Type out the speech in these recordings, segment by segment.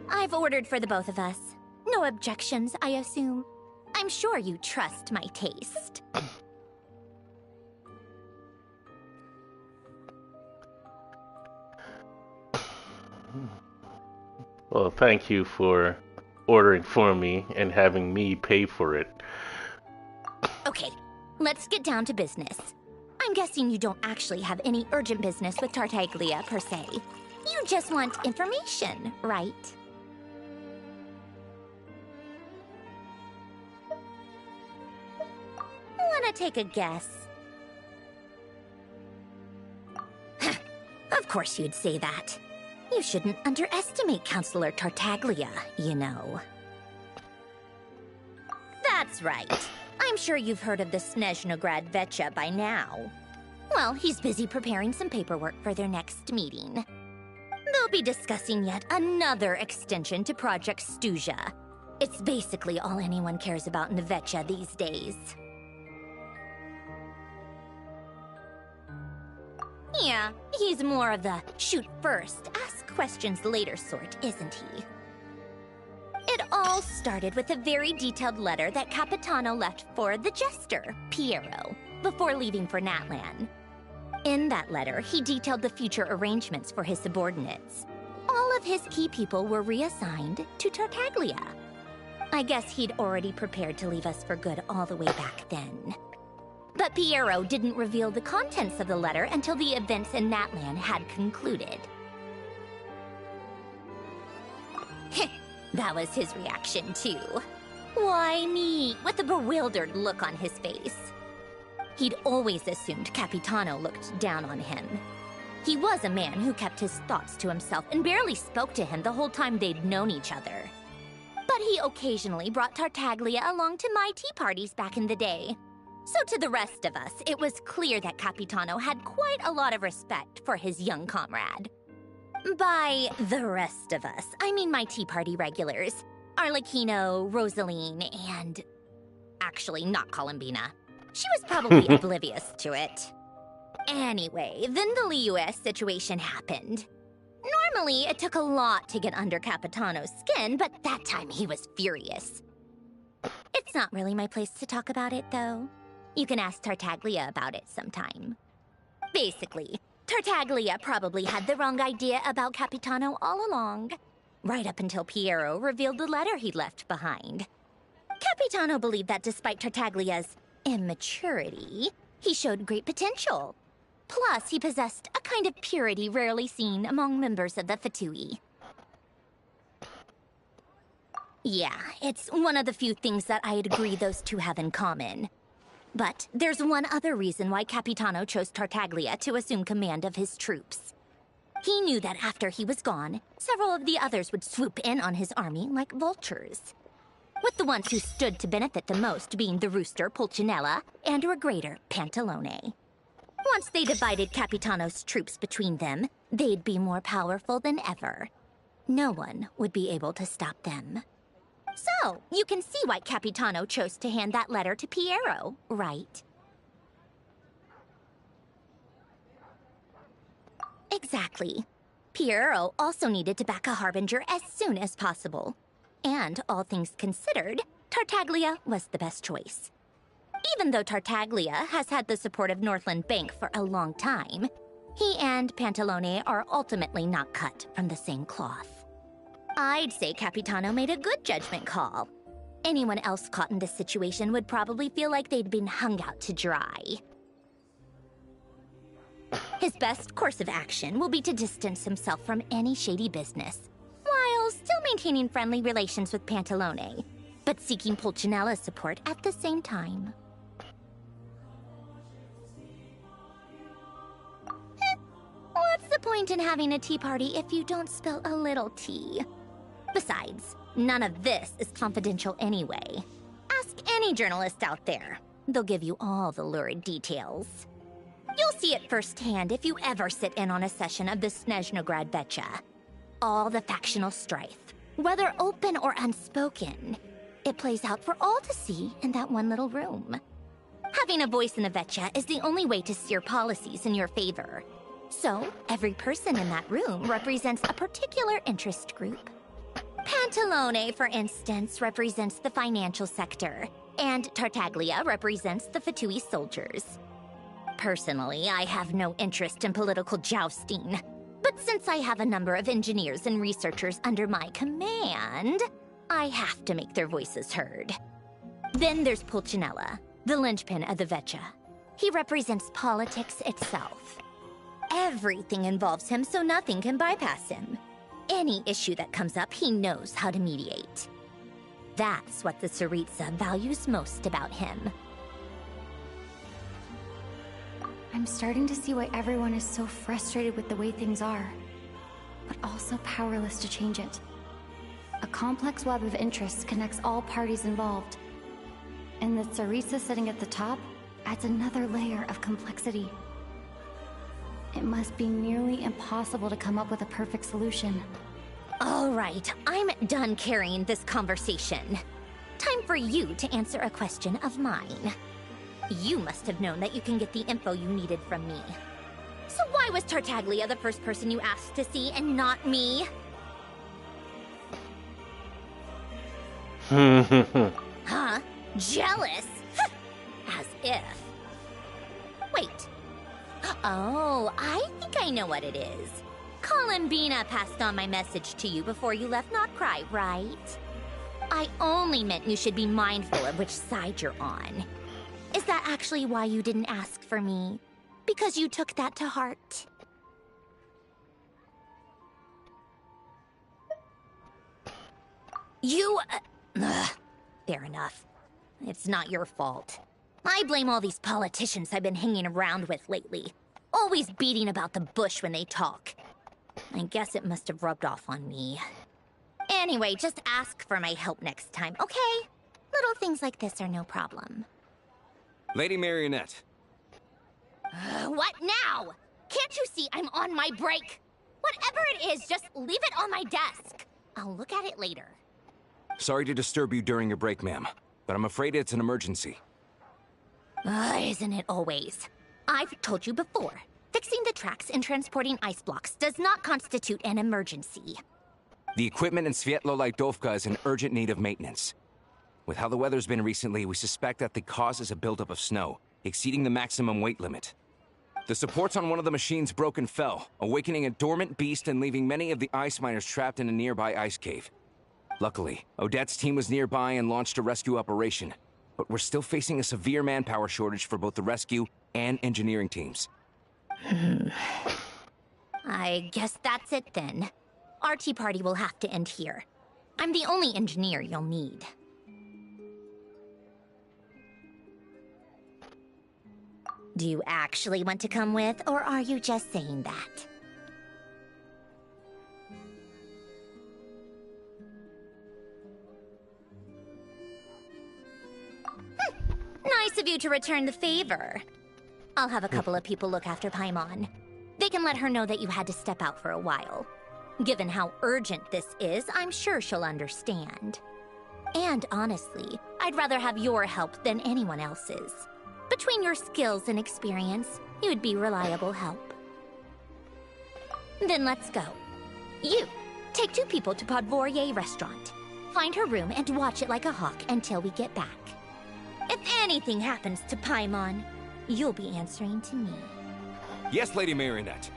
I've ordered for the both of us. No objections, I assume. I'm sure you trust my taste. Well, thank you for ordering for me and having me pay for it. Okay, let's get down to business. I'm guessing you don't actually have any urgent business with Tartaglia, per se. You just want information, right? Wanna take a guess? Of course you'd say that. You shouldn't underestimate Counselor Tartaglia, you know. That's right. I'm sure you've heard of the Snezhnograd Vecha by now. Well, he's busy preparing some paperwork for their next meeting. They'll be discussing yet another extension to Project Stuzha. It's basically all anyone cares about in the Vecha these days. Yeah, he's more of the shoot first, ask questions later sort, isn't he? It all started with a very detailed letter that Capitano left for the jester, Piero, before leaving for Natlan. In that letter, he detailed the future arrangements for his subordinates. All of his key people were reassigned to Tartaglia. I guess he'd already prepared to leave us for good all the way back then. But Piero didn't reveal the contents of the letter until the events in Natlan had concluded. That was his reaction, too. Why me? With a bewildered look on his face. He'd always assumed Capitano looked down on him. He was a man who kept his thoughts to himself and barely spoke to him the whole time they'd known each other. But he occasionally brought Tartaglia along to my tea parties back in the day. So to the rest of us, it was clear that Capitano had quite a lot of respect for his young comrade. By the rest of us, I mean my tea party regulars. Arlecchino, Rosaline, and... actually, not Columbina. She was probably oblivious to it. Anyway, then the Liu-S situation happened. Normally, it took a lot to get under Capitano's skin, but that time he was furious. It's not really my place to talk about it, though. You can ask Tartaglia about it sometime. Basically, Tartaglia probably had the wrong idea about Capitano all along. Right up until Piero revealed the letter he'd left behind. Capitano believed that despite Tartaglia's immaturity, he showed great potential. Plus, he possessed a kind of purity rarely seen among members of the Fatui. Yeah, it's one of the few things that I'd agree those two have in common. But there's one other reason why Capitano chose Tartaglia to assume command of his troops. He knew that after he was gone, several of the others would swoop in on his army like vultures. With the ones who stood to benefit the most being the rooster Pulcinella and Regrator Pantalone. Once they divided Capitano's troops between them, they'd be more powerful than ever. No one would be able to stop them. So, you can see why Capitano chose to hand that letter to Piero, right? Exactly. Piero also needed to back a harbinger as soon as possible. And, all things considered, Tartaglia was the best choice. Even though Tartaglia has had the support of Northland Bank for a long time, he and Pantalone are ultimately not cut from the same cloth. I'd say Capitano made a good judgment call. Anyone else caught in this situation would probably feel like they'd been hung out to dry. His best course of action will be to distance himself from any shady business, while still maintaining friendly relations with Pantalone, but seeking Pulcinella's support at the same time. What's the point in having a tea party if you don't spill a little tea? Besides, none of this is confidential anyway. Ask any journalist out there. They'll give you all the lurid details. You'll see it firsthand if you ever sit in on a session of the Snezhnograd Vecha. All the factional strife, whether open or unspoken, it plays out for all to see in that one little room. Having a voice in the Vecha is the only way to steer policies in your favor. So, every person in that room represents a particular interest group. Pantalone, for instance, represents the financial sector, and Tartaglia represents the Fatui soldiers. Personally, I have no interest in political jousting, but since I have a number of engineers and researchers under my command, I have to make their voices heard. Then there's Pulcinella, the linchpin of the Vecchia. He represents politics itself. Everything involves him, so nothing can bypass him. Any issue that comes up, he knows how to mediate. That's what the Tsaritsa values most about him. I'm starting to see why everyone is so frustrated with the way things are, but also powerless to change it. A complex web of interests connects all parties involved, and the Tsaritsa sitting at the top adds another layer of complexity. It must be nearly impossible to come up with a perfect solution. All right, I'm done carrying this conversation. Time for you to answer a question of mine. You must have known that you can get the info you needed from me. So why was Tartaglia the first person you asked to see and not me? Huh? Jealous? As if. Wait. Oh, I think I know what it is. Columbina passed on my message to you before you left Notcry, right? I only meant you should be mindful of which side you're on. Is that actually why you didn't ask for me? Because you took that to heart? You... fair enough. It's not your fault. I blame all these politicians I've been hanging around with lately. Always beating about the bush when they talk. I guess it must have rubbed off on me. Anyway, just ask for my help next time, okay? Little things like this are no problem. Lady Marionette. What now? Can't you see I'm on my break? Whatever it is, just leave it on my desk. I'll look at it later. Sorry to disturb you during your break, ma'am, but I'm afraid it's an emergency. Isn't it always? I've told you before. Fixing the tracks and transporting ice blocks does not constitute an emergency. The equipment in Svietlo-Lidovka is in urgent need of maintenance. With how the weather's been recently, we suspect that the cause is a buildup of snow, exceeding the maximum weight limit. The supports on one of the machines broke and fell, awakening a dormant beast and leaving many of the ice miners trapped in a nearby ice cave. Luckily, Odette's team was nearby and launched a rescue operation, but we're still facing a severe manpower shortage for both the rescue and engineering teams. I guess that's it then. Our tea party will have to end here. I'm the only engineer you'll need. Do you actually want to come with, or are you just saying that? Nice of you to return the favor. I'll have a couple of people look after Paimon. They can let her know that you had to step out for a while. Given how urgent this is, I'm sure she'll understand. And honestly, I'd rather have your help than anyone else's. Between your skills and experience, you would be reliable help. Then let's go. You, take 2 people to Podvorier restaurant. Find her room and watch it like a hawk until we get back. If anything happens to Paimon, you'll be answering to me. Yes, Lady Marionette.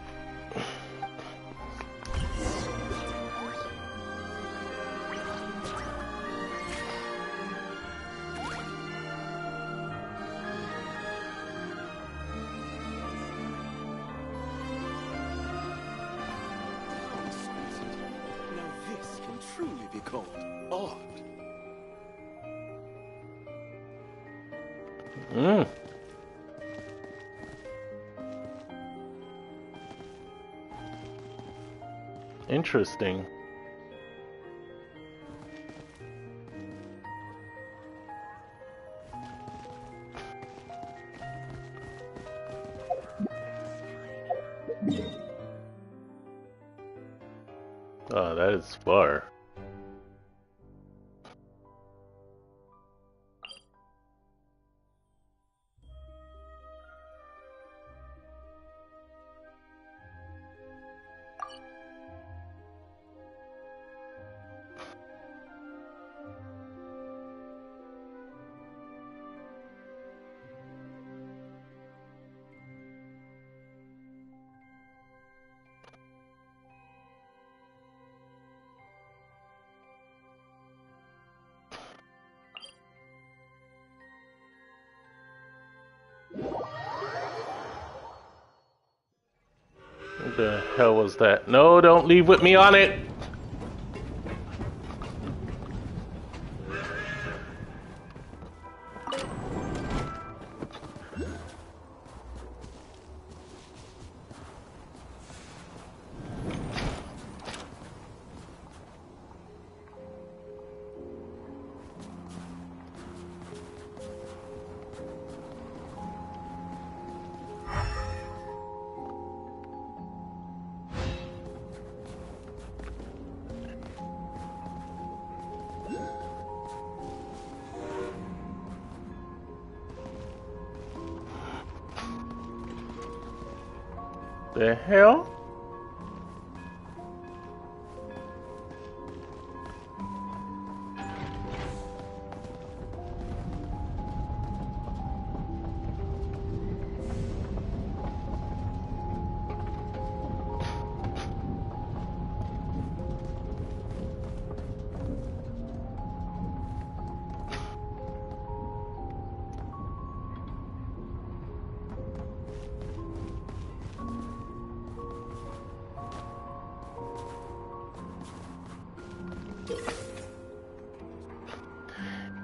Now this can truly be called art. Interesting. Oh, that is far. The hell was that? No, don't leave with me on it! The hell?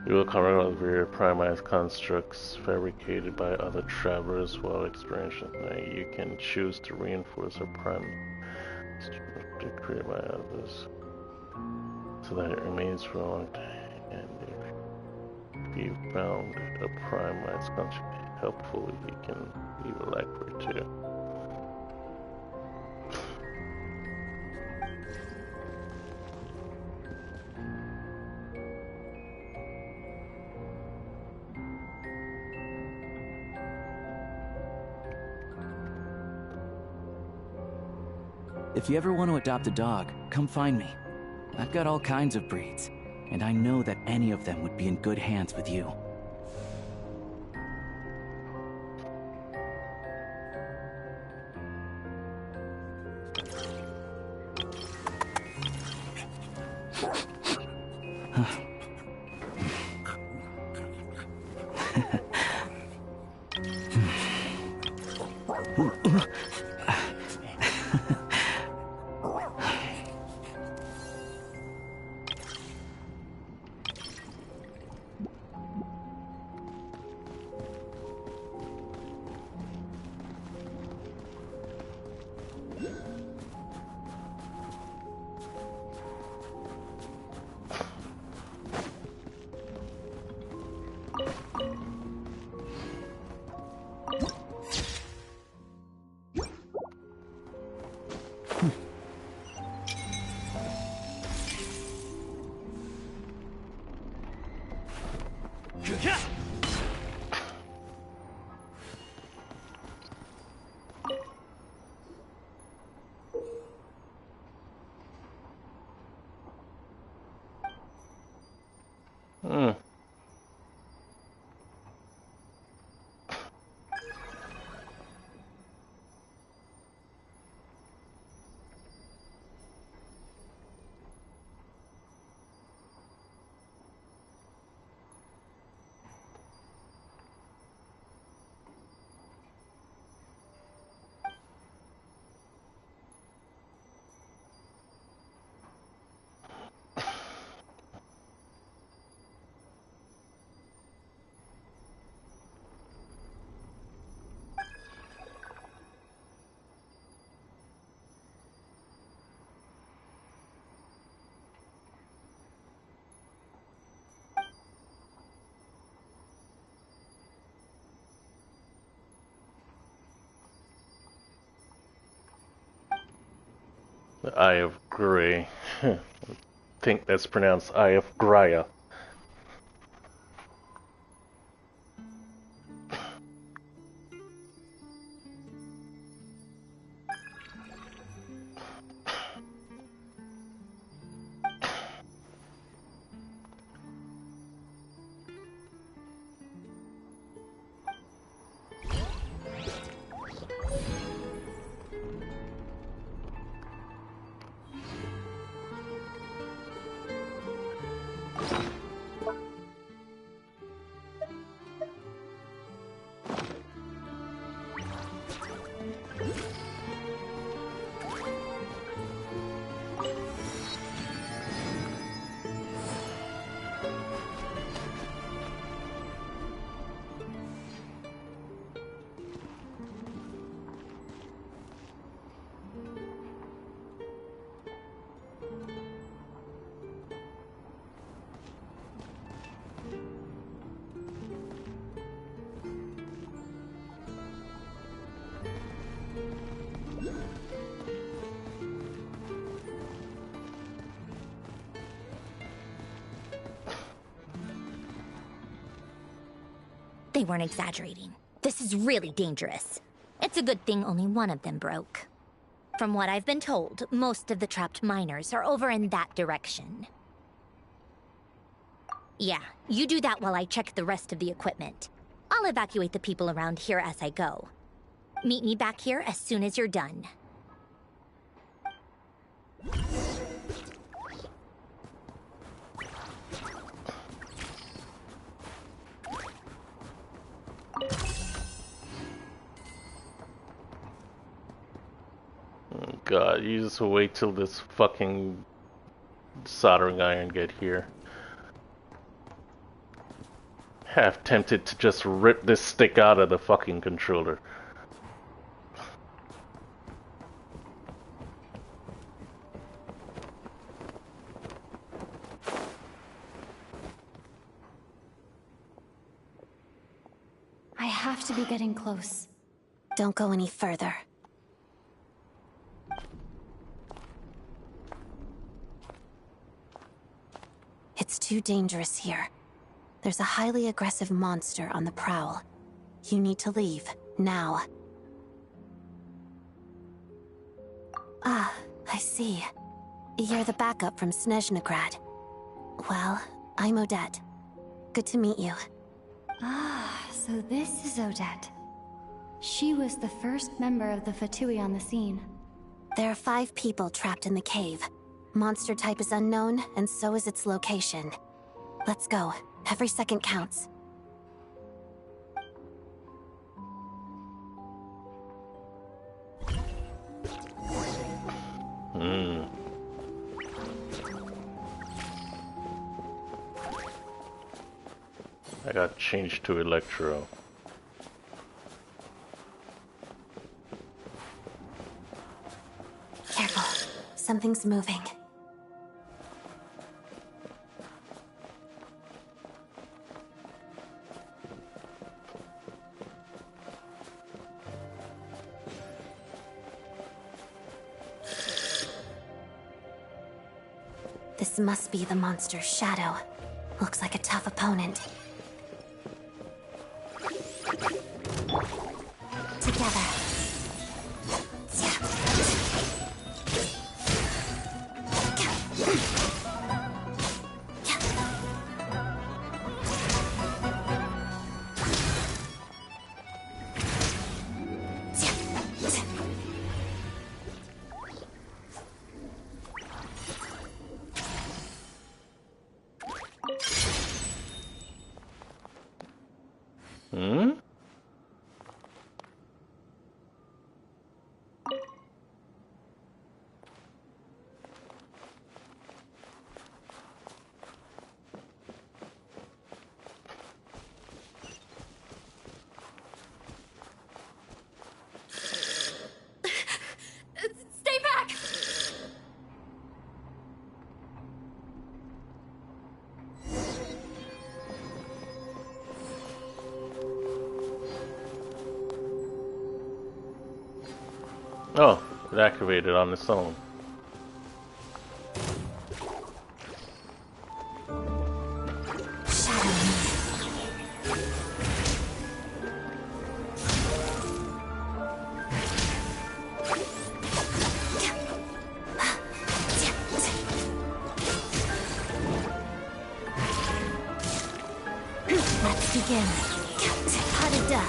You will come across various primized constructs fabricated by other travelers while experiencing that you can choose to reinforce a prime created by others so that it remains for a long time. And if you found a primized construct helpful, you can leave a like for it too. If you ever want to adopt a dog, come find me. I've got all kinds of breeds, and I know that any of them would be in good hands with you. The Eye of Grey. I think that's pronounced Eye of Graya. They weren't exaggerating. This is really dangerous. It's a good thing only one of them broke. From what I've been told, most of the trapped miners are over in that direction. Yeah, you do that while I check the rest of the equipment. I'll evacuate the people around here as I go. Meet me back here as soon as you're done. Oh God, you just wait till this fucking soldering iron get here. Half tempted to just rip this stick out of the fucking controller. I have to be getting close. Don't go any further. It's too dangerous here. There's a highly aggressive monster on the prowl. You need to leave, now. Ah, I see. You're the backup from Snezhnegrad. Well, I'm Odette. Good to meet you. Ah, so this is Odette. She was the first member of the Fatui on the scene. There are 5 people trapped in the cave. Monster type is unknown, and so is its location. Let's go. Every second counts. I got changed to Electro. Careful. Something's moving. This must be the monster's shadow. Looks like a tough opponent. Together. Stay back! Oh, it activated on its own. Let's begin. Harada.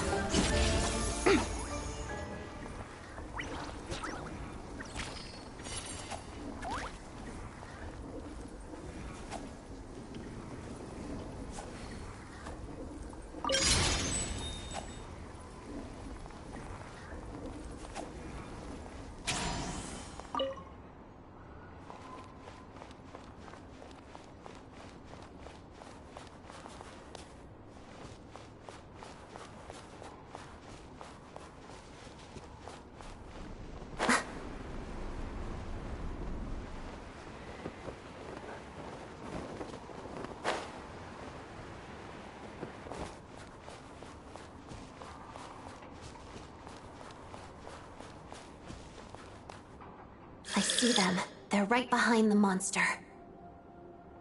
I see them. They're right behind the monster.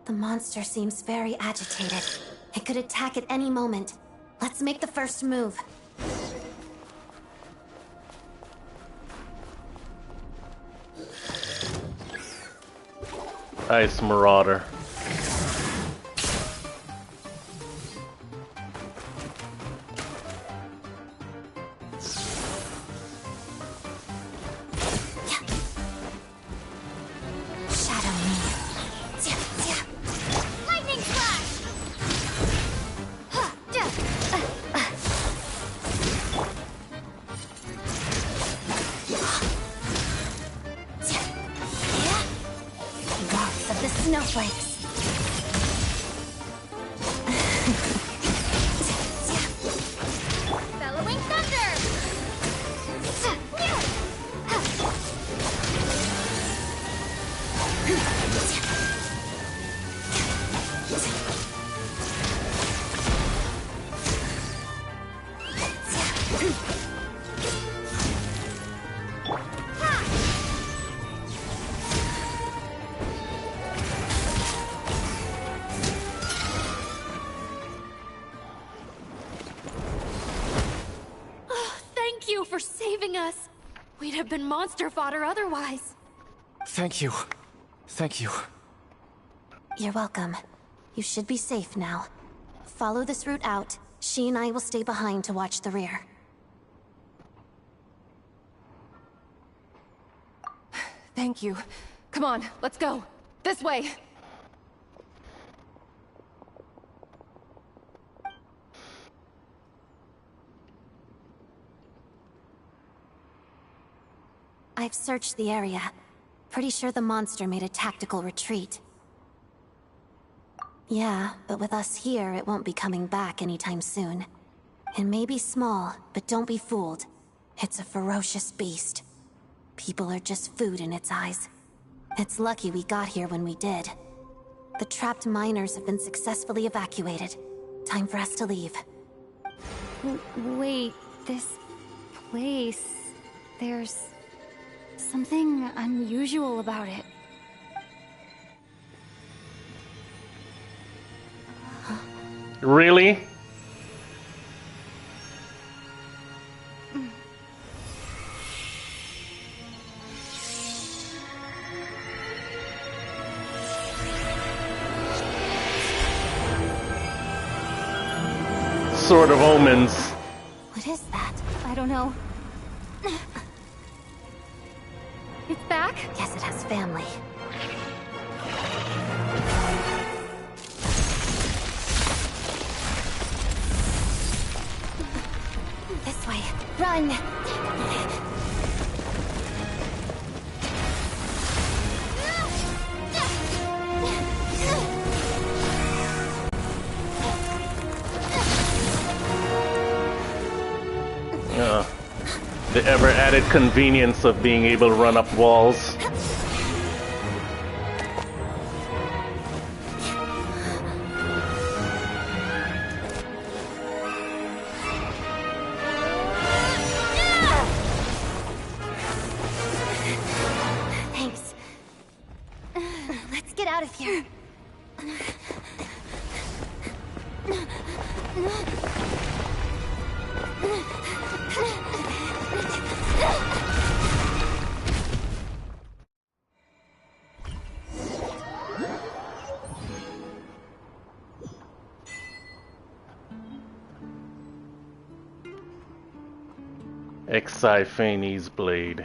The monster seems very agitated. It could attack at any moment. Let's make the first move. Ice Marauder. Shadow me. Lightning Slash! Lots of the snowflakes. Bellowing Thunder! Thank you for saving us. We'd have been monster fodder otherwise. Thank you. Thank you. You're welcome. You should be safe now. Follow this route out. She and I will stay behind to watch the rear. Thank you. Come on, let's go. This way. I've searched the area. Pretty sure the monster made a tactical retreat. Yeah, but with us here, it won't be coming back anytime soon. It may be small, but don't be fooled. It's a ferocious beast. People are just food in its eyes. It's lucky we got here when we did. The trapped miners have been successfully evacuated. Time for us to leave. Wait, this place... There's... something unusual about it. Really? Sword of Omens. What is that? I don't know. It's back? Guess it has family. This way. Run! The ever added convenience of being able to run up walls. Thanks. Let's get out of here. Exiphanes Blade.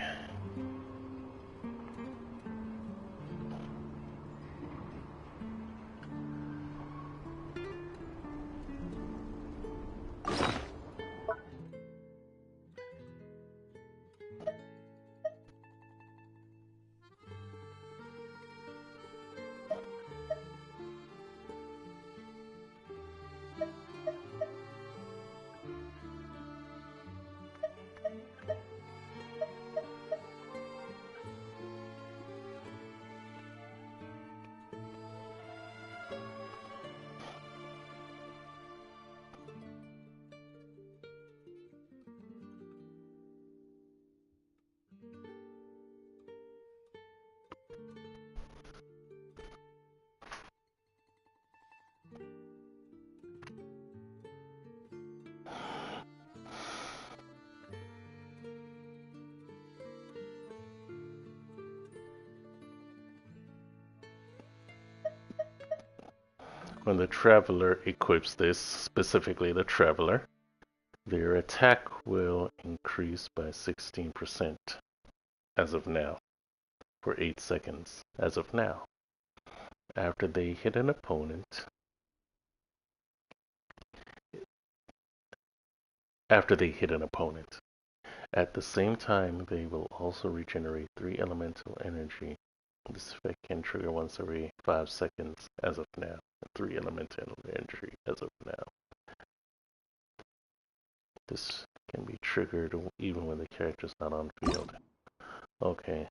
When the Traveler equips this, specifically the Traveler, their attack will increase by 16% as of now, for 8 seconds as of now. After they hit an opponent, at the same time, they will also regenerate 3 elemental energy. This effect can trigger once every 5 seconds as of now. 3 elemental energy as of now. This can be triggered even when the character is not on field. Okay.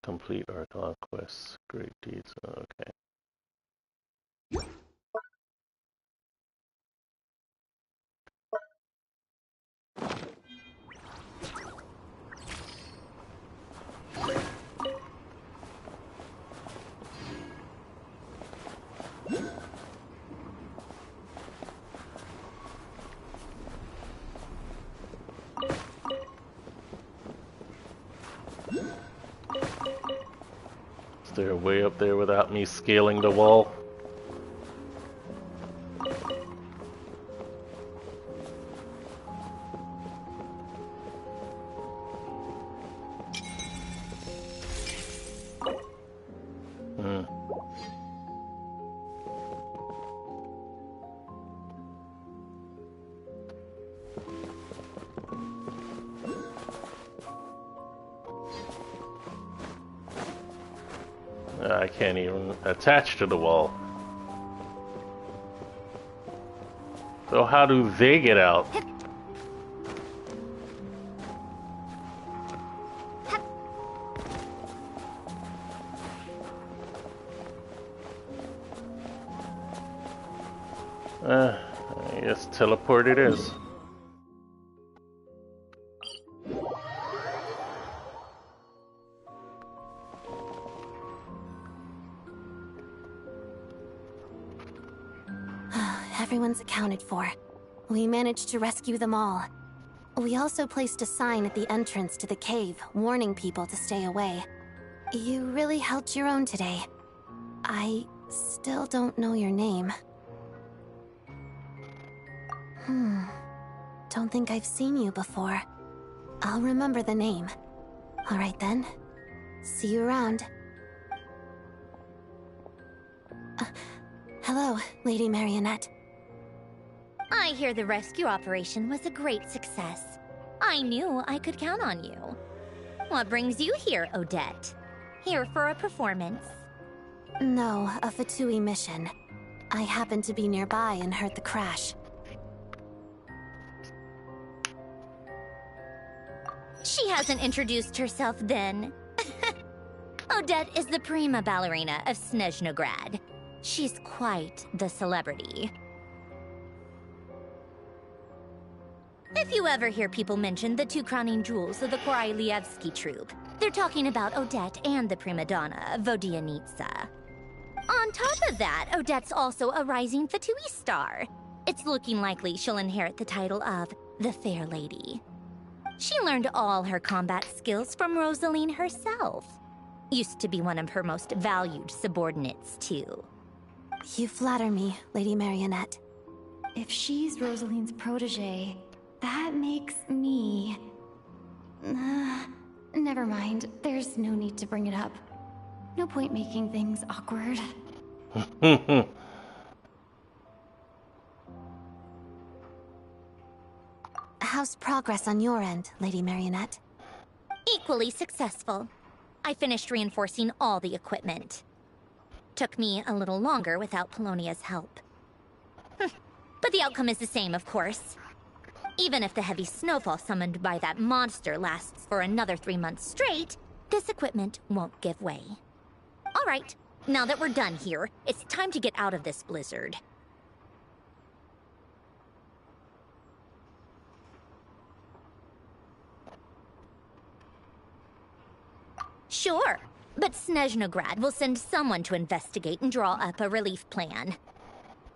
Complete our conquests. Great deeds. Okay. They're way up there without me scaling the wall. I can't even attach to the wall. So how do they get out? I guess teleport it is. Everyone's accounted for. We managed to rescue them all. We also placed a sign at the entrance to the cave, warning people to stay away. You really held your own today. I still don't know your name. Don't think I've seen you before. I'll remember the name. All right then. See you around. Hello, Lady Marionette. I hear the rescue operation was a great success. I knew I could count on you. What brings you here, Odette? Here for a performance? No, a Fatui mission. I happened to be nearby and heard the crash. She hasn't introduced herself then. Odette is the prima ballerina of Snezhnograd. She's quite the celebrity. If you ever hear people mention the 2 crowning jewels of the Korailievsky troupe, they're talking about Odette and the prima donna, Vodianitsa. On top of that, Odette's also a rising Fatui star. It's looking likely she'll inherit the title of the Fair Lady. She learned all her combat skills from Rosaline herself. Used to be one of her most valued subordinates, too. You flatter me, Lady Marionette. If she's Rosaline's protege, that makes me... never mind. There's no need to bring it up. No point making things awkward. How's progress on your end, Lady Marionette? Equally successful. I finished reinforcing all the equipment. Took me a little longer without Polonia's help. But the outcome is the same, of course. Even if the heavy snowfall summoned by that monster lasts for another 3 months straight, this equipment won't give way. All right, now that we're done here, it's time to get out of this blizzard. Sure, but Snezhnograd will send someone to investigate and draw up a relief plan.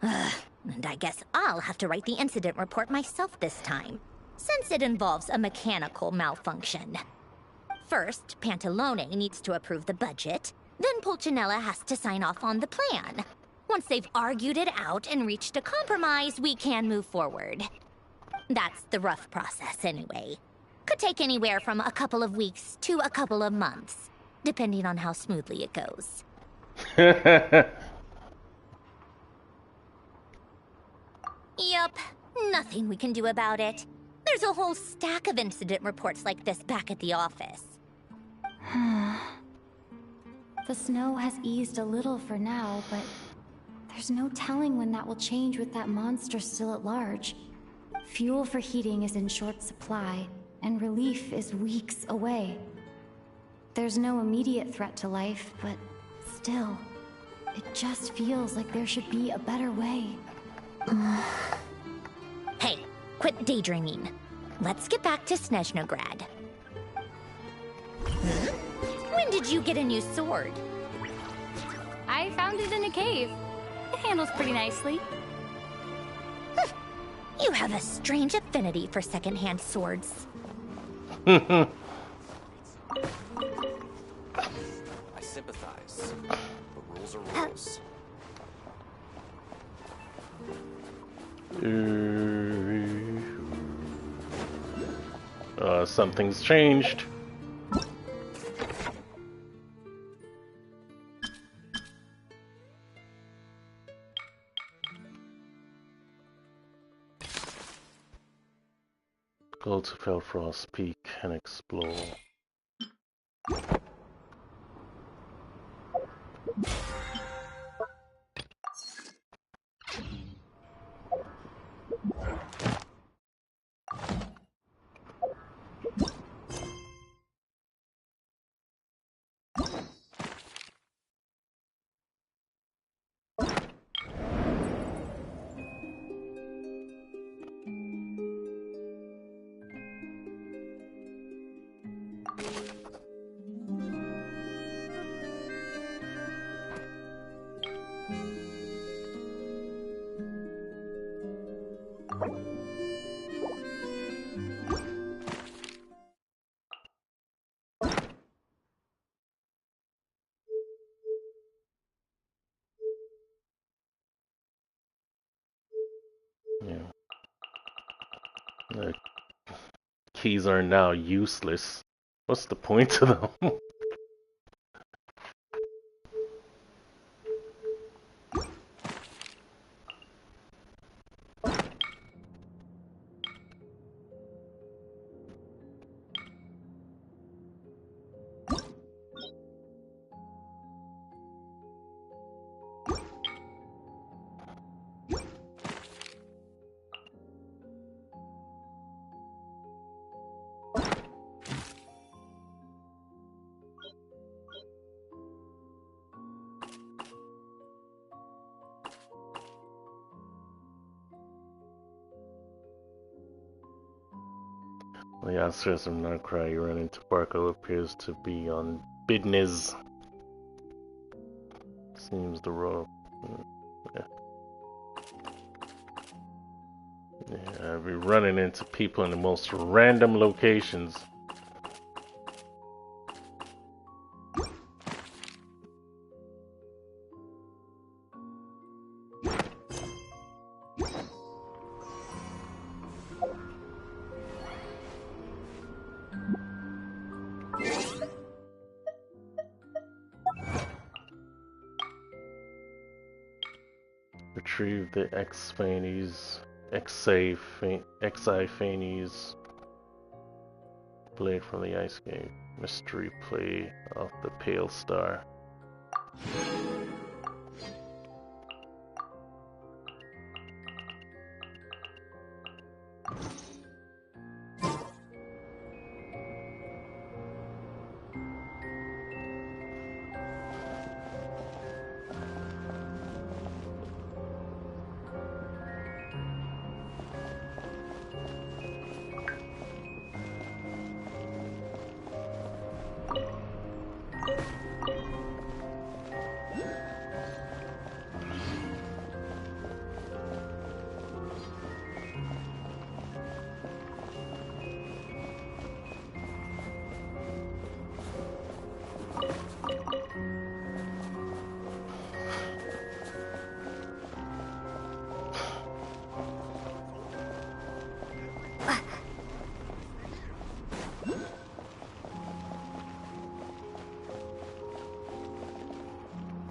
And I guess I'll have to write the incident report myself this time, since it involves a mechanical malfunction. First, Pantalone needs to approve the budget. Then Pulcinella has to sign off on the plan. Once they've argued it out and reached a compromise, we can move forward. That's the rough process, anyway. Could take anywhere from a couple of weeks to a couple of months, depending on how smoothly it goes. Yup, nothing we can do about it. There's a whole stack of incident reports like this back at the office. The snow has eased a little for now, but there's no telling when that will change with that monster still at large. Fuel for heating is in short supply, and relief is weeks away. There's no immediate threat to life, but still, it just feels like there should be a better way. Hey, quit daydreaming. Let's get back to Snezhnograd. When did you get a new sword? I found it in a cave. It handles pretty nicely. You have a strange affinity for secondhand swords. I sympathize, but rules are rules. Something's changed. Go to Felfrost Peak and explore. Yeah. The keys are now useless. What's the point of them? The outskirts of Narcry, you run into Barco, who appears to be on business. Seems the road. Yeah. Yeah, I'll be running into people in the most random locations. Retrieve the Exiphanes blade from the ice cave. Mystery play of the Pale Star.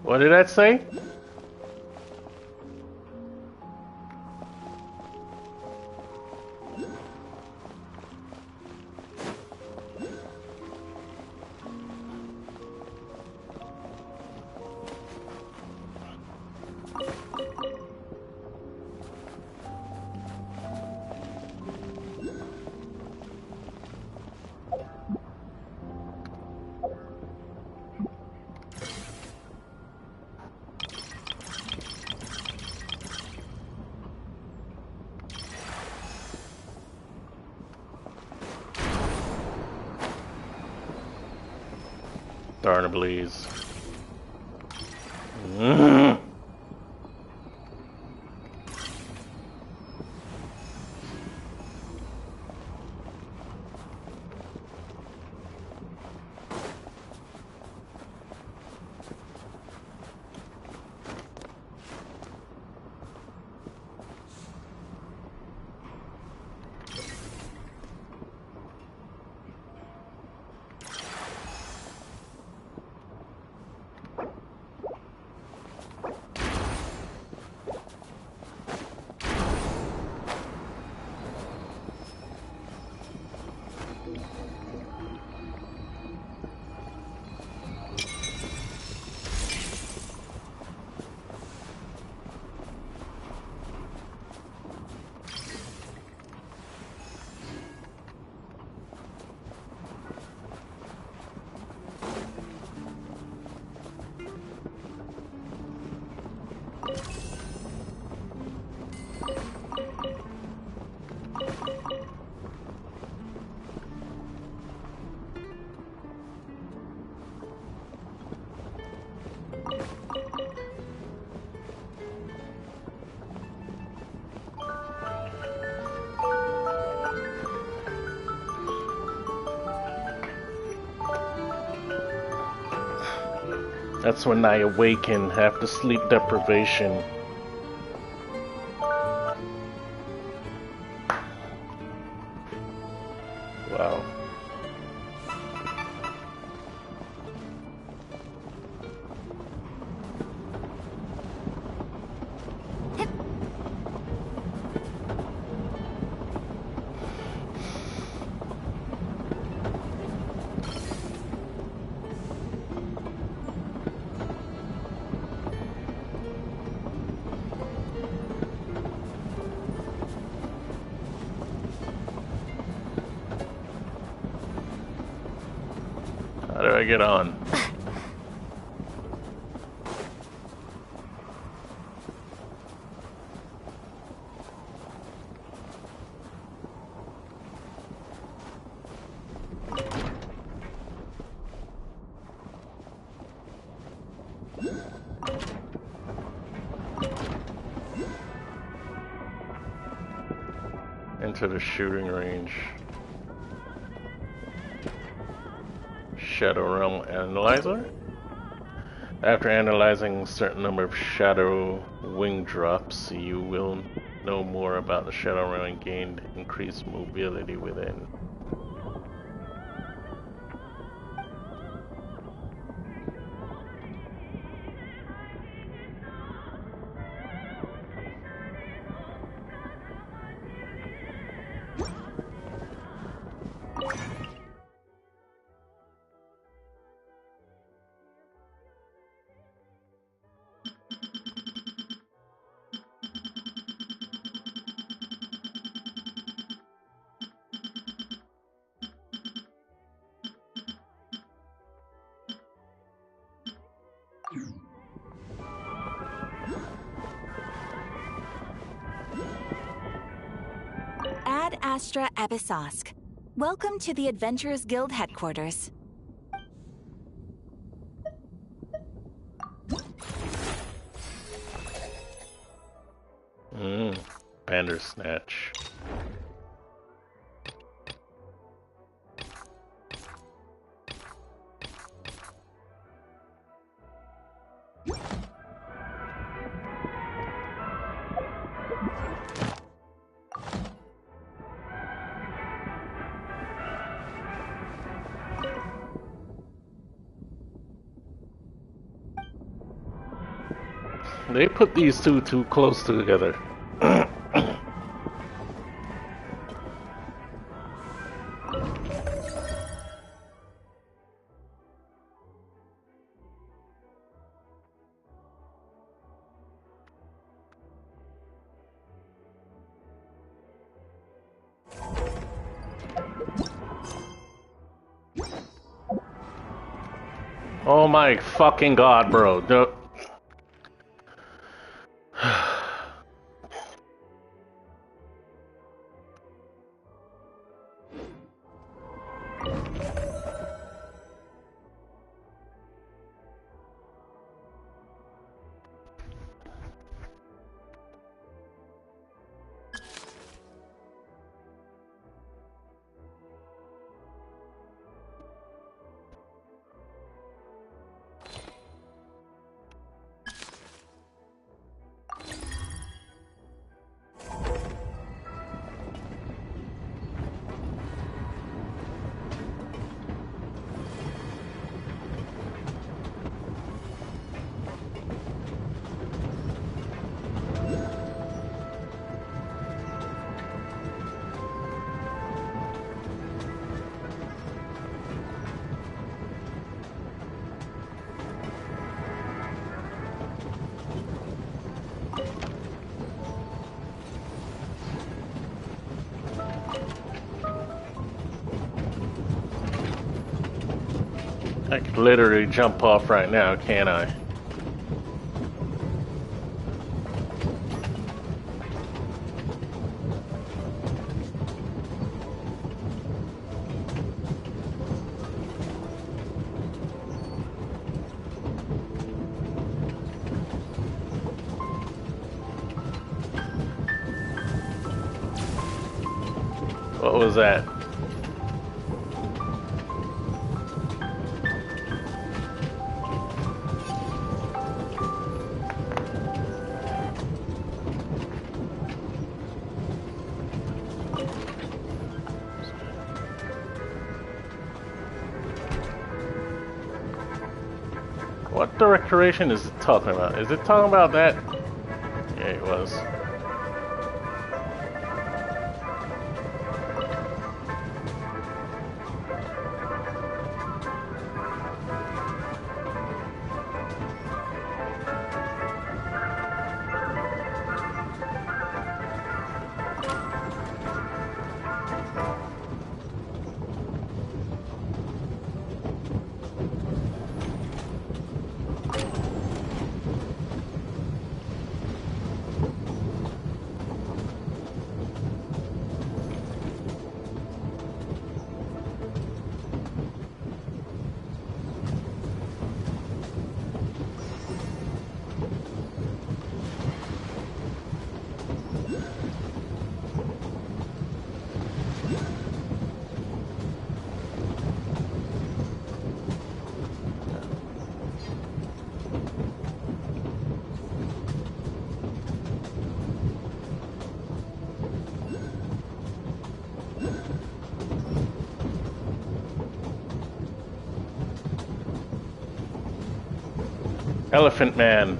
What did that say? Darn ablaze. That's when I awaken after sleep deprivation. Wow. How do I get on? Into the shooting range. Shadow Realm Analyzer. After analyzing a certain number of Shadow Wing drops, you will know more about the Shadow Realm and gain increased mobility within. Ad Astra Abyssosque. Welcome to the Adventurers Guild headquarters. Bandersnatch. They put these two too close together. Oh my fucking god, bro. I could literally jump off right now, can't I? What was that? What decoration is it talking about? Is it talking about that? Yeah, it was. Elephant Man.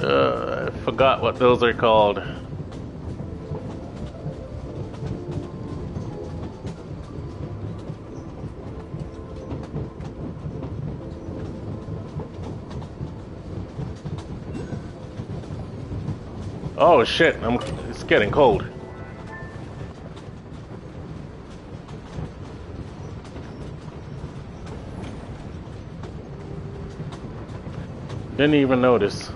I forgot what those are called. Oh shit, it's getting cold. Didn't even notice.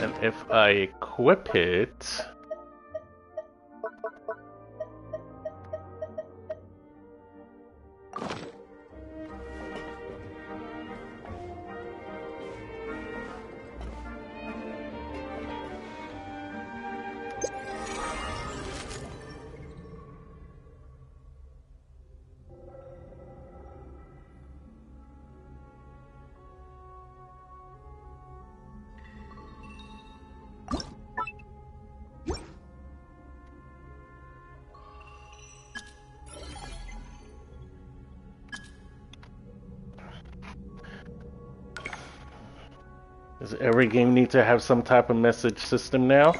And if I equip it... Does every game need to have some type of message system now?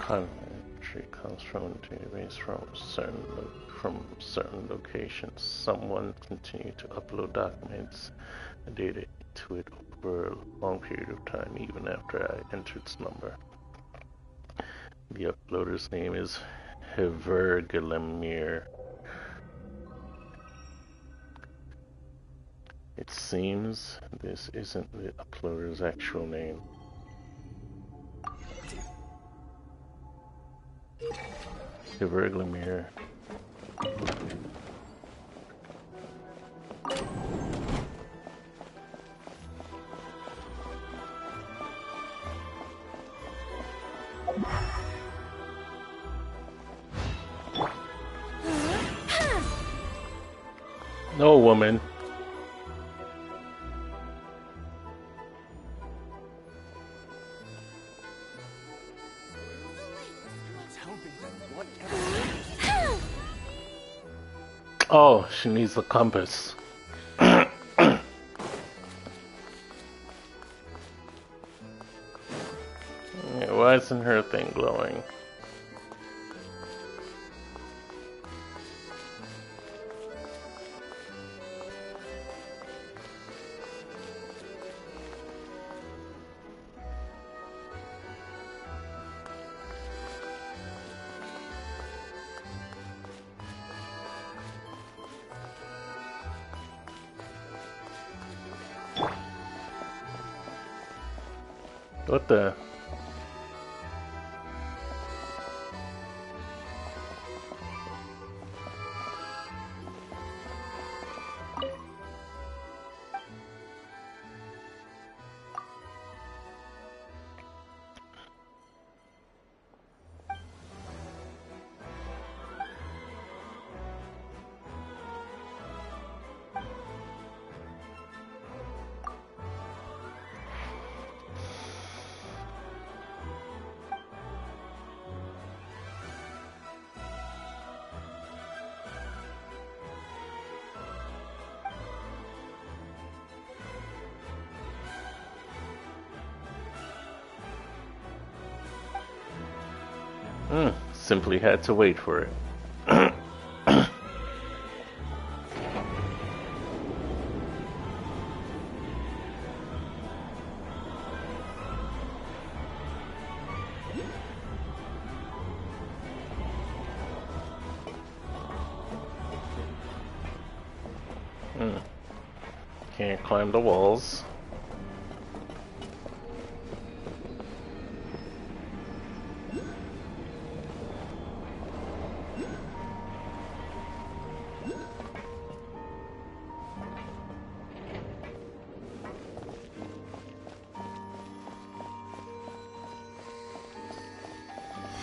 Entry comes from a database from certain locations. Someone continued to upload documents and data to it over a long period of time, even after I entered its number. The uploader's name is Everwinter. It seems this isn't the uploader's actual name. Everwinter. No, woman. Oh, she needs the compass. Yeah, why isn't her thing glowing? What the? Simply had to wait for it. Can't climb the walls.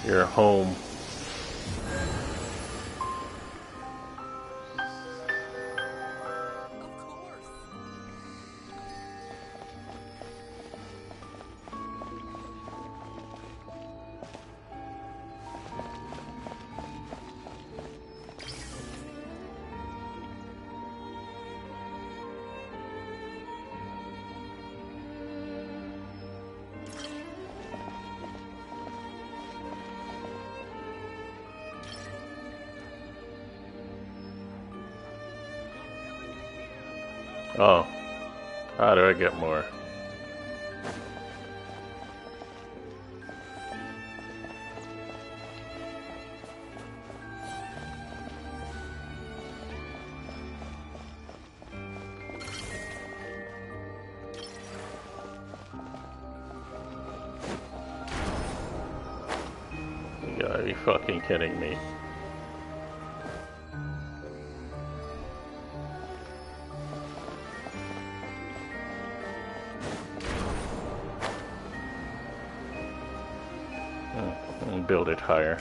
You're home. Oh, how do I get more? You gotta be fucking kidding me. And build it higher.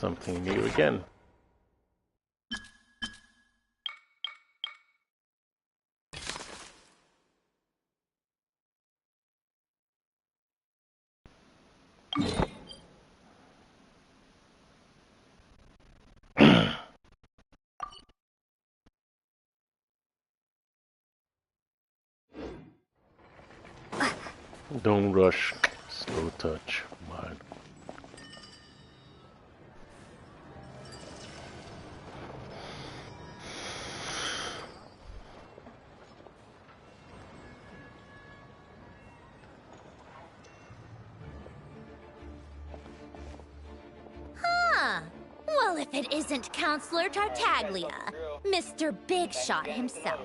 Something new again. Don't rush. Slow touch. Come on. Well, if it isn't Counselor Tartaglia, Mr. Big Shot himself.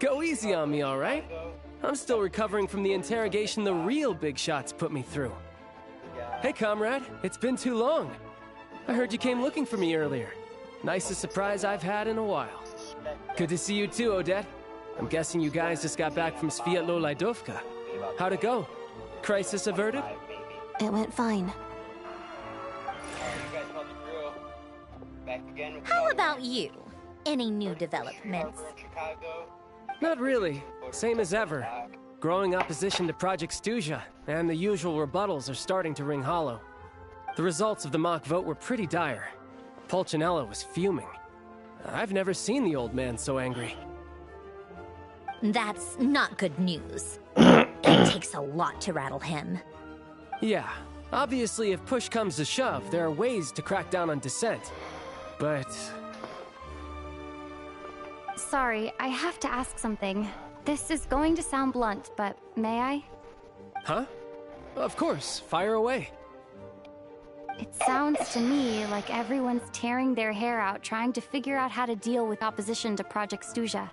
Go easy on me, all right? I'm still recovering from the interrogation the real Big Shots put me through. Hey, comrade, it's been too long. I heard you came looking for me earlier. Nicest surprise I've had in a while. Good to see you too, Odette. I'm guessing you guys just got back from Sviatlo-Lajdovka. How'd it go? Crisis averted? It went fine. How about you? Any new developments? Not really. Same as ever. Growing opposition to Project Stuja, and the usual rebuttals are starting to ring hollow. The results of the mock vote were pretty dire. Pulcinella was fuming. I've never seen the old man so angry. That's not good news. It takes a lot to rattle him. Yeah, obviously if push comes to shove, there are ways to crack down on dissent. But... Sorry, I have to ask something. This is going to sound blunt, but may I? Huh? Of course, fire away. It sounds to me like everyone's tearing their hair out trying to figure out how to deal with opposition to Project Stuja.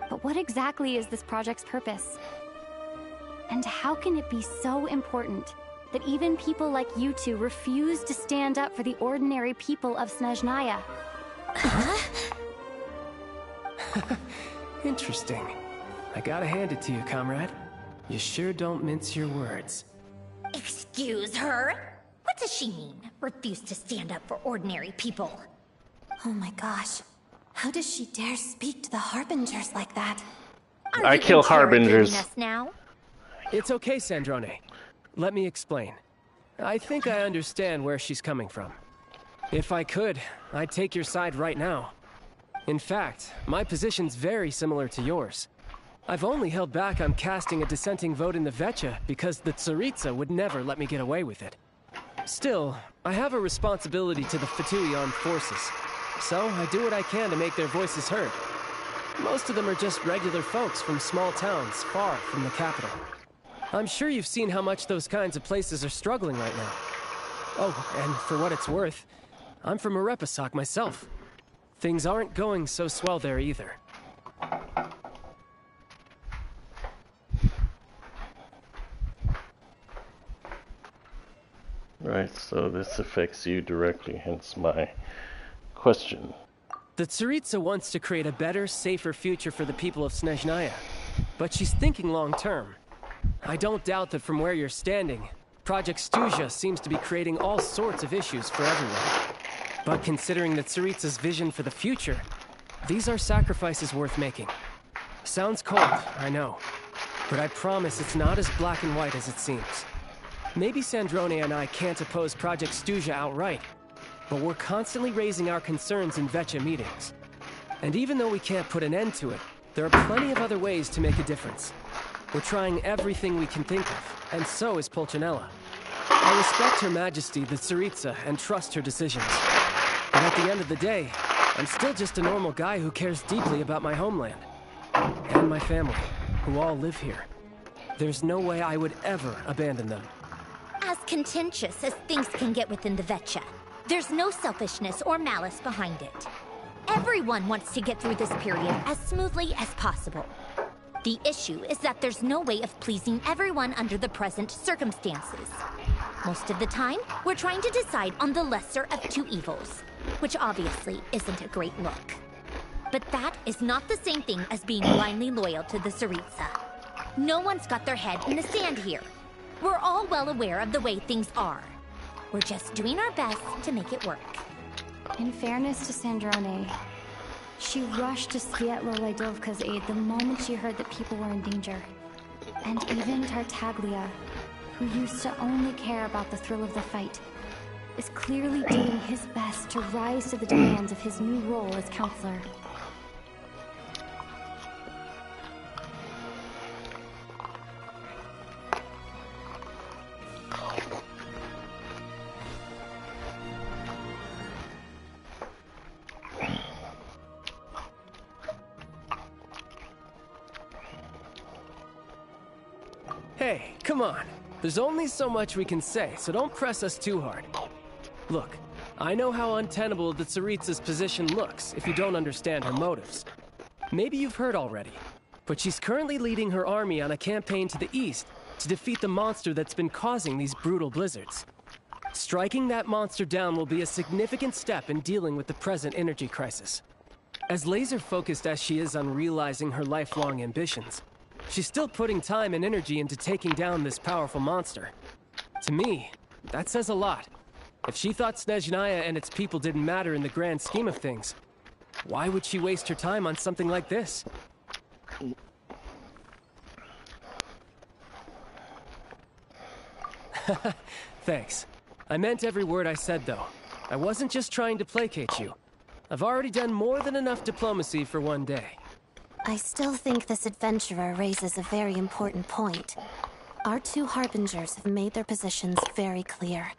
But what exactly is this project's purpose? And how can it be so important that even people like you two refuse to stand up for the ordinary people of Snezhnaya? Interesting. I gotta hand it to you, comrade. You sure don't mince your words. Excuse her? What does she mean? Refuse to stand up for ordinary people? Oh my gosh. How does she dare speak to the Harbingers like that? I kill Harbingers. Us now? It's okay, Sandrone. Let me explain. I think I understand where she's coming from. If I could, I'd take your side right now. In fact, my position's very similar to yours. I've only held back on casting a dissenting vote in the Vecha because the Tsaritsa would never let me get away with it. Still, I have a responsibility to the Fatui armed forces, so I do what I can to make their voices heard. Most of them are just regular folks from small towns far from the capital. I'm sure you've seen how much those kinds of places are struggling right now. Oh, and for what it's worth, I'm from Arepasak myself. Things aren't going so swell there either. Right, so this affects you directly, hence my question. The Tsaritsa wants to create a better, safer future for the people of Snezhnaya, but she's thinking long-term. I don't doubt that from where you're standing, Project Stuja seems to be creating all sorts of issues for everyone. But considering the Tsaritsa's vision for the future, these are sacrifices worth making. Sounds cold, I know, but I promise it's not as black and white as it seems. Maybe Sandrone and I can't oppose Project Stuja outright, but we're constantly raising our concerns in Vecha meetings. And even though we can't put an end to it, there are plenty of other ways to make a difference. We're trying everything we can think of, and so is Pulcinella. I respect Her Majesty, the Tsaritsa, and trust her decisions. But at the end of the day, I'm still just a normal guy who cares deeply about my homeland. And my family, who all live here. There's no way I would ever abandon them. As contentious as things can get within the Vecha, there's no selfishness or malice behind it. Everyone wants to get through this period as smoothly as possible. The issue is that there's no way of pleasing everyone under the present circumstances. Most of the time, we're trying to decide on the lesser of two evils, which obviously isn't a great look. But that is not the same thing as being blindly loyal to the Tsaritsa. No one's got their head in the sand here. We're all well aware of the way things are. We're just doing our best to make it work. In fairness to Sandrone, she rushed to Sviatlo-Lajdovka's aid the moment she heard that people were in danger. And even Tartaglia, who used to only care about the thrill of the fight, is clearly doing his best to rise to the demands of his new role as counselor. Hey, come on. There's only so much we can say, so don't press us too hard. Look, I know how untenable the Tsaritsa's position looks if you don't understand her motives. Maybe you've heard already, but she's currently leading her army on a campaign to the east to defeat the monster that's been causing these brutal blizzards. Striking that monster down will be a significant step in dealing with the present energy crisis. As laser-focused as she is on realizing her lifelong ambitions, she's still putting time and energy into taking down this powerful monster. To me, that says a lot. If she thought Snezhnaya and its people didn't matter in the grand scheme of things, why would she waste her time on something like this? Thanks. I meant every word I said, though. I wasn't just trying to placate you. I've already done more than enough diplomacy for one day. I still think this adventurer raises a very important point. Our two harbingers have made their positions very clear.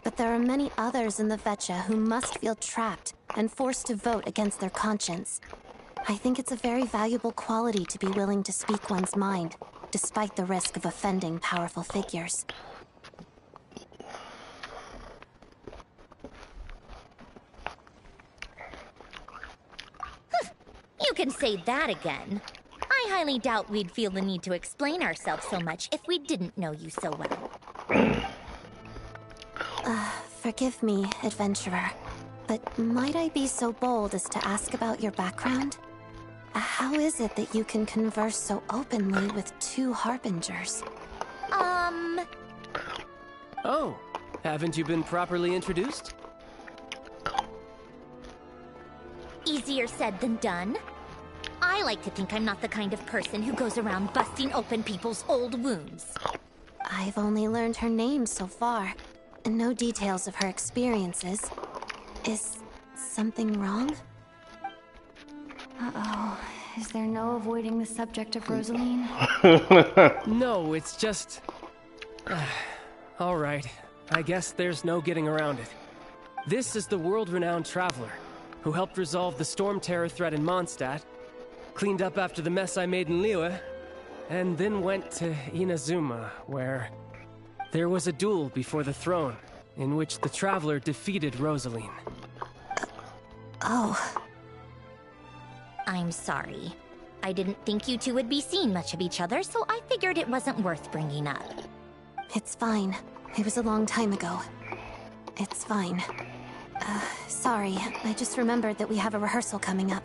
But there are many others in the Vetcha who must feel trapped and forced to vote against their conscience. I think it's a very valuable quality to be willing to speak one's mind, despite the risk of offending powerful figures. You can say that again. I highly doubt we'd feel the need to explain ourselves so much if we didn't know you so well. Forgive me, adventurer, but might I be so bold as to ask about your background? How is it that you can converse so openly with two harbingers? Oh, haven't you been properly introduced? Easier said than done. I like to think I'm not the kind of person who goes around busting open people's old wounds. I've only learned her name so far. No details of her experiences. Is something wrong? Uh-oh. Is there no avoiding the subject of Rosaline? No, it's just... All right. I guess there's no getting around it. This is the world-renowned traveler who helped resolve the storm terror threat in Mondstadt, cleaned up after the mess I made in Liyue, and then went to Inazuma, where there was a duel before the throne, in which the traveler defeated Rosaline. Oh. I'm sorry. I didn't think you two would be seeing much of each other, so I figured it wasn't worth bringing up. It's fine. It was a long time ago. It's fine. Sorry. I just remembered that we have a rehearsal coming up.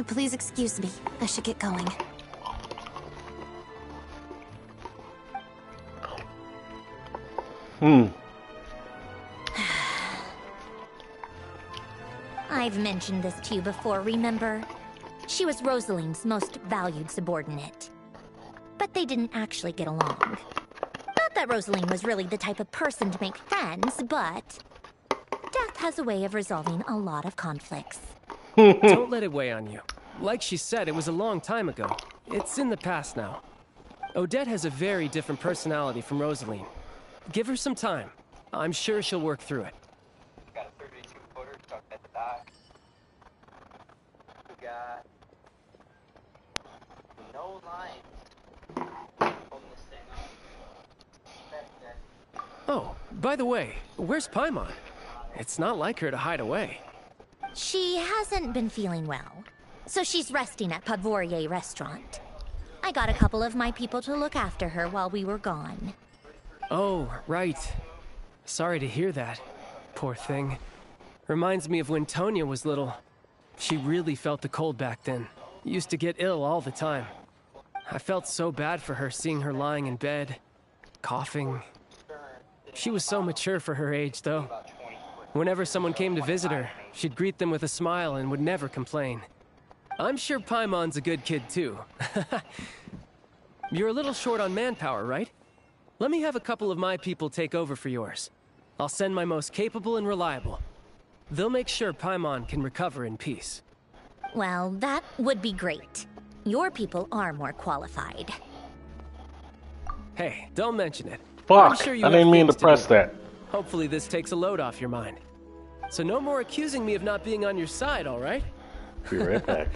Please excuse me. I should get going. I've mentioned this to you before, remember? She was Rosaline's most valued subordinate. But they didn't actually get along. Not that Rosaline was really the type of person to make friends, but death has a way of resolving a lot of conflicts. Don't let it weigh on you. Like she said, it was a long time ago. It's in the past now. Odette has a very different personality from Rosaline. Give her some time. I'm sure she'll work through it. Got a 32-footer tucked at the dock. We got no lines. Holding this thing up. Oh, by the way, where's Paimon? It's not like her to hide away. She hasn't been feeling well, so she's resting at Podvorier Restaurant. I got a couple of my people to look after her while we were gone. Oh, right. Sorry to hear that. Poor thing. Reminds me of when Tonya was little. She really felt the cold back then. Used to get ill all the time. I felt so bad for her seeing her lying in bed, coughing. She was so mature for her age, though. Whenever someone came to visit her, she'd greet them with a smile and would never complain. I'm sure Paimon's a good kid, too. You're a little short on manpower, right? Let me have a couple of my people take over for yours. I'll send my most capable and reliable. They'll make sure Paimon can recover in peace. Well, that would be great. Your people are more qualified. Hey, don't mention it. Fuck! I'm sure you I have didn't mean to things press do. that. Hopefully this takes a load off your mind. So no more accusing me of not being on your side, all right? Be right back.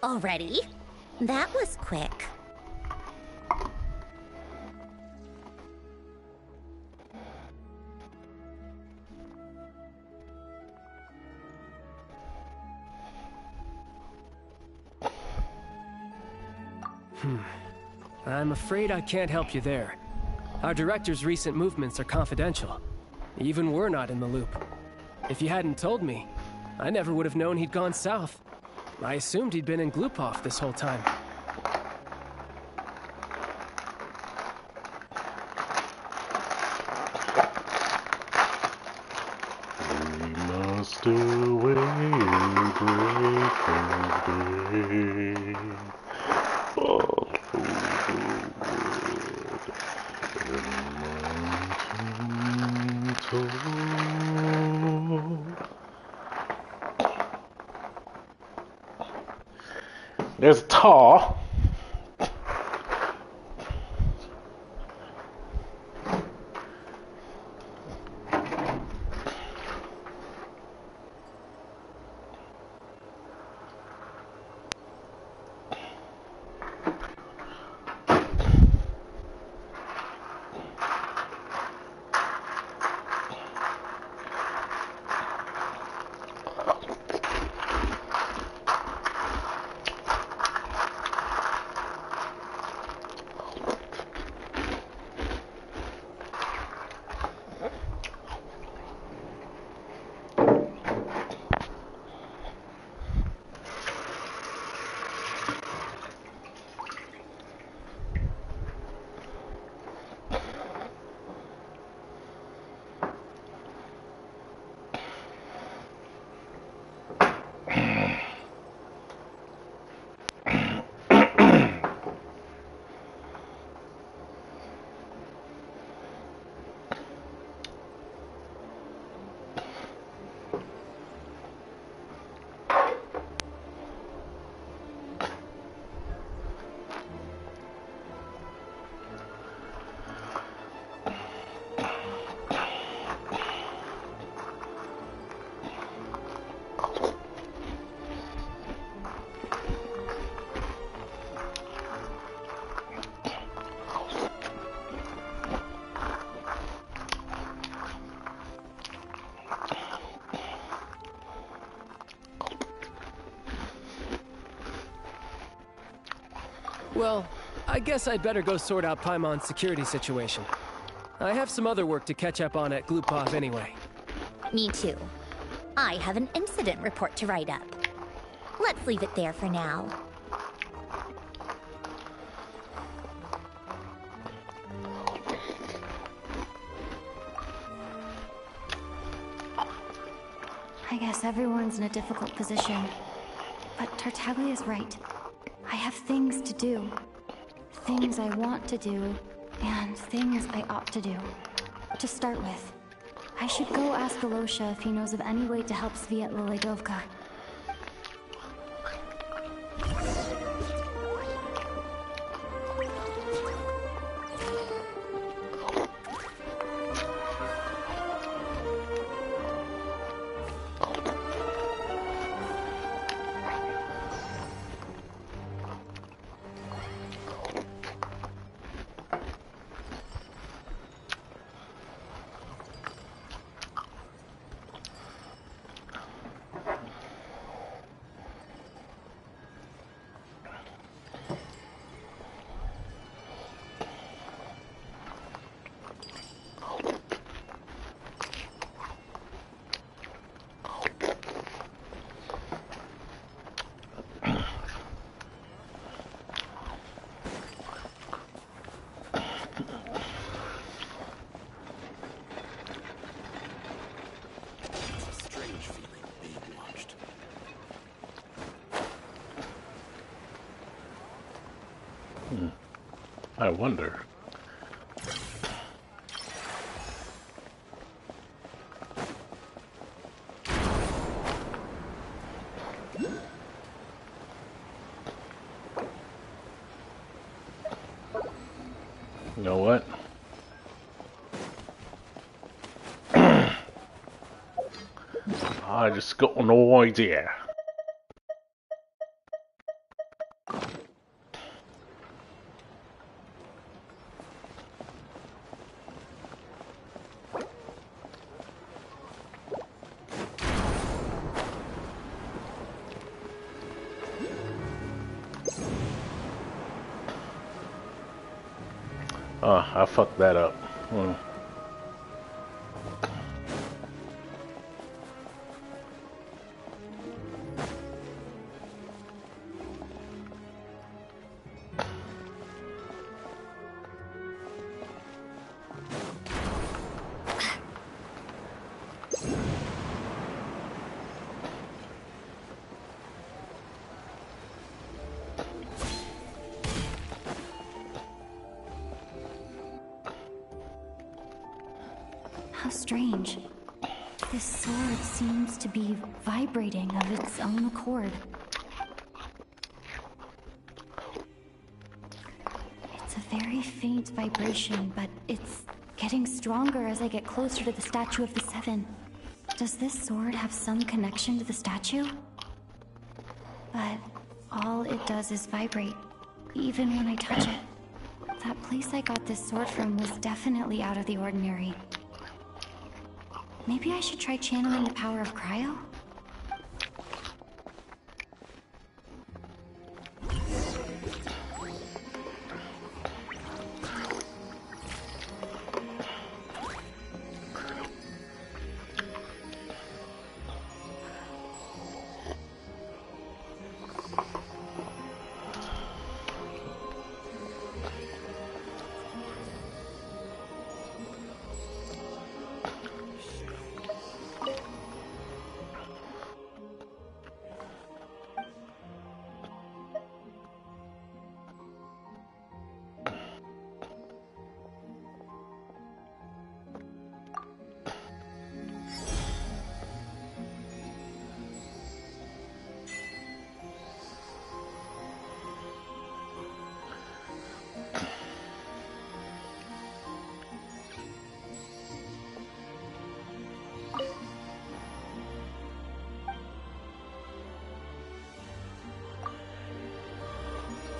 Already? That was quick. I'm afraid I can't help you there. Our director's recent movements are confidential. Even we're not in the loop. If you hadn't told me, I never would have known he'd gone south. I assumed he'd been in Glupov this whole time. We must away, breaking day. All over the mountain top. There's a tar. Well, I guess I'd better go sort out Paimon's security situation. I have some other work to catch up on at Glupov anyway. Me too. I have an incident report to write up. Let's leave it there for now. I guess everyone's in a difficult position. But Tartaglia's right. I have things to do. Things I want to do, and things I ought to do. To start with, I should go ask Alosha if he knows of any way to help Svietla Ledovka. I wonder. You know what? I just got no idea. Oh, I fucked that up. How strange. This sword seems to be vibrating of its own accord. It's a very faint vibration, but it's getting stronger as I get closer to the Statue of the Seven. Does this sword have some connection to the statue? But all it does is vibrate, even when I touch it. That place I got this sword from was definitely out of the ordinary. Maybe I should try channeling the power of cryo?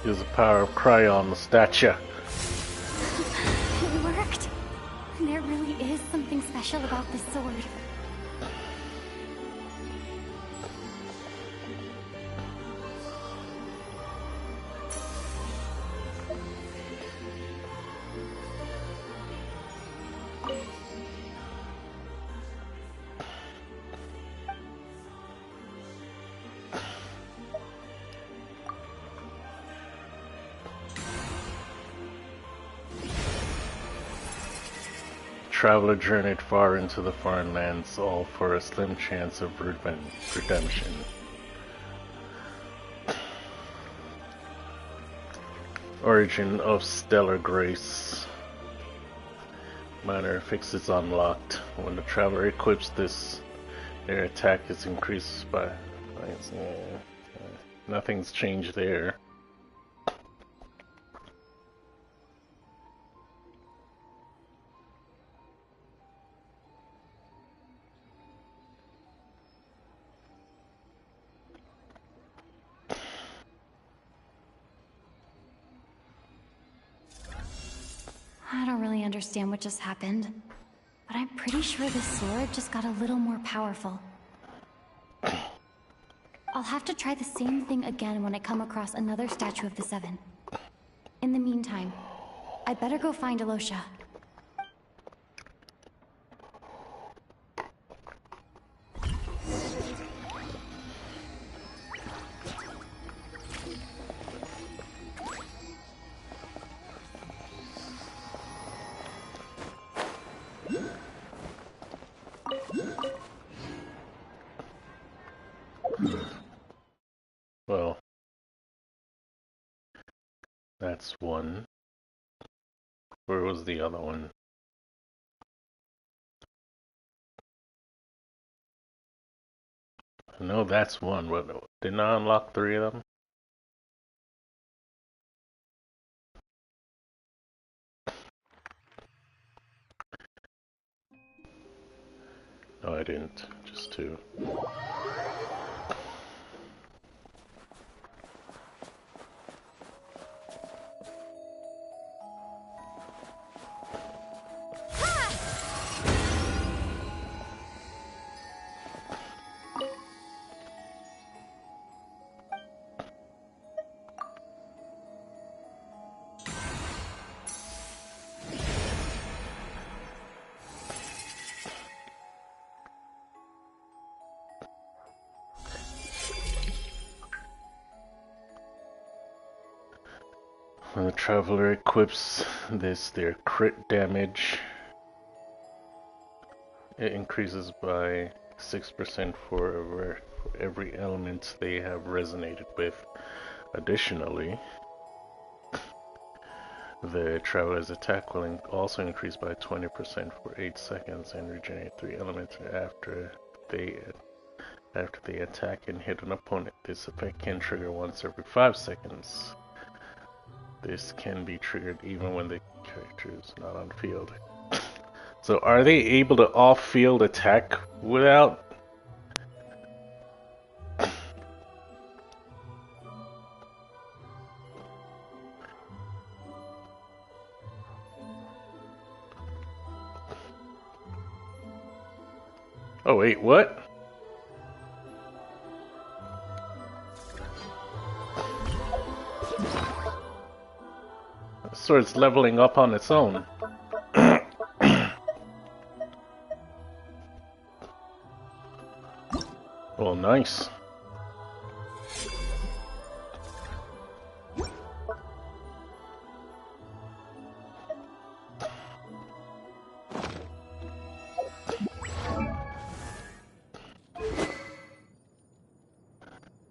Use the power of cryo on the statue. It worked. There really is something special about this sword. Traveler journeyed far into the foreign lands, all for a slim chance of redemption. Origin of Stellar Grace. Minor fixes unlocked. When the traveler equips this, their attack is increased by... Nothing's changed there. I don't really understand what just happened, but I'm pretty sure this sword just got a little more powerful. I'll have to try the same thing again when I come across another Statue of the Seven. In the meantime, I better go find Alosha. Well, that's one. Where was the other one? I know that's one, but didn't I unlock 3 of them? No, I didn't. Just 2. When the traveler equips this, their crit damage it increases by 6% for every element they have resonated with. Additionally, the traveler's attack will also increase by 20% for 8 seconds and regenerate 3 elements after they attack and hit an opponent. This effect can trigger once every 5 seconds. This can be triggered even when the character is not on field. So are they able to off-field attack without... Oh wait, what? The sword's leveling up on its own. Well, nice.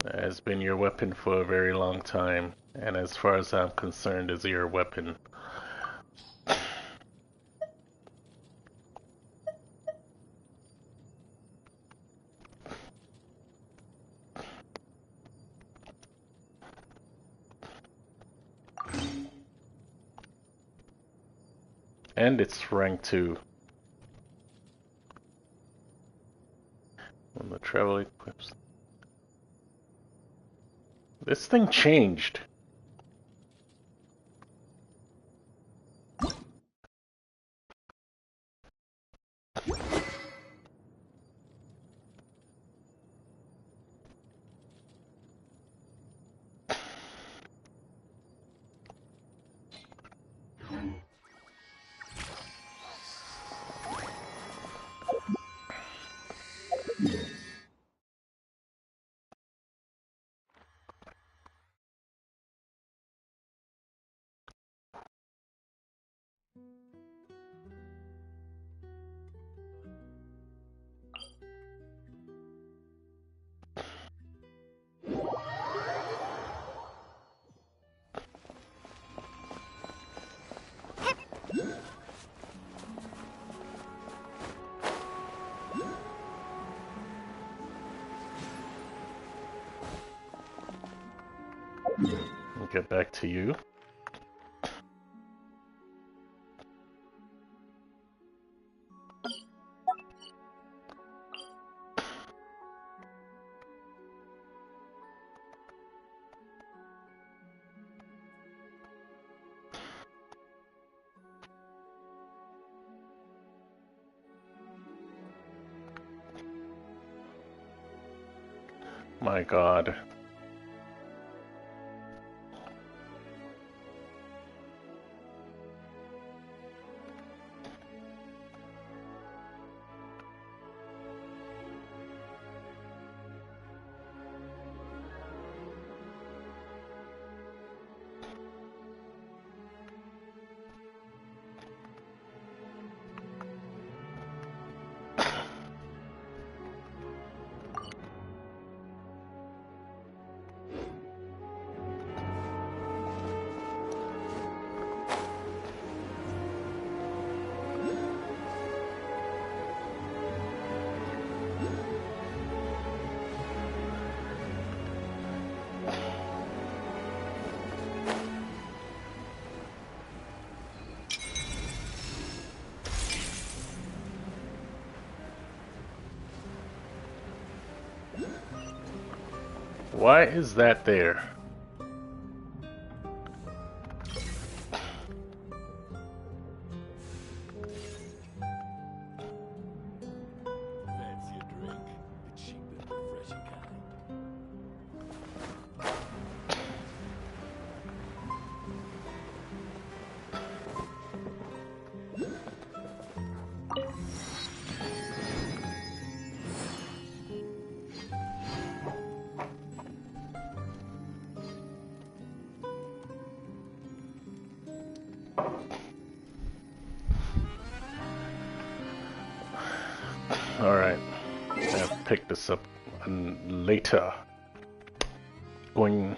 That has been your weapon for a very long time, and as far as I'm concerned, is your weapon. And it's rank 2. When the travel equips. This thing changed. We'll get back to you. My God. Why is that there? Fancy a drink? The cheap and refreshing kind. Alright. I'll pick this up later. Going